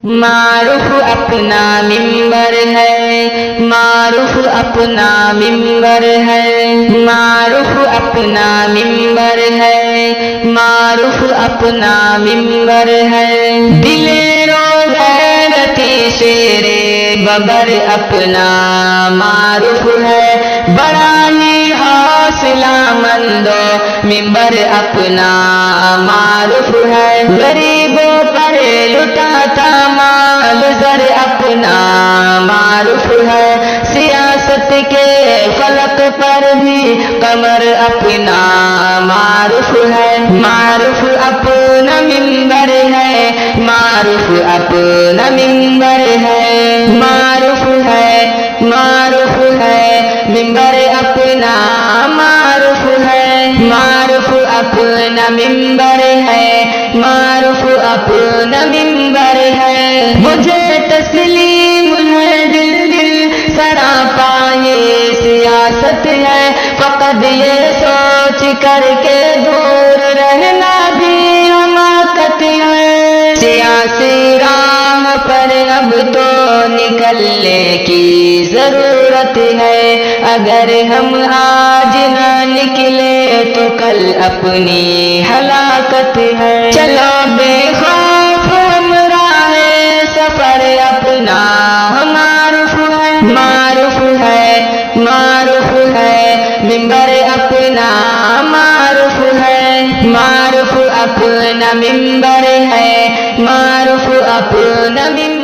معروف اپنا منبر ہے، معروف اپنا منبر ہے، معروف اپنا منبر ہے، معروف اپنا منبر ہے۔ دلیرو غیرتی شیر ببر اپنا معروف ہے، بڑا ہی حوصلہ مندو منبر اپنا معروف ہے۔ غریبوں پر لٹاتا مال زر اپنا معروف ہے، سیاست کے فلک پر بھی قمر اپنا معروف ہے۔ معروف اپنا منبر ہے، معروف اپنا منبر ہے، معروف ہے، معروف ہے، منبر اپنا معروف ہے، معروف اپنا منبر ہے، معروف اپنا منبر ہے۔ مجھے تسلیم ہے دل دل سراپا یہ سیاست ہے، فقط یہ سوچ کر کے دور رہنا بھی حماقت ہے۔ سیاسی راہ پر اب تو نکلنے کی ضرورت ہے، اگر ہم آج نہ نکلے تو کل اپنی ہلاکت ہے۔ چلو بے خوف ہم راہ سفر اپنا معروف ہے، معروف ہے، معروف ہے، منبر اپنا معروف ہے، معروف اپنا منبر ہے، معروف اپنا منبر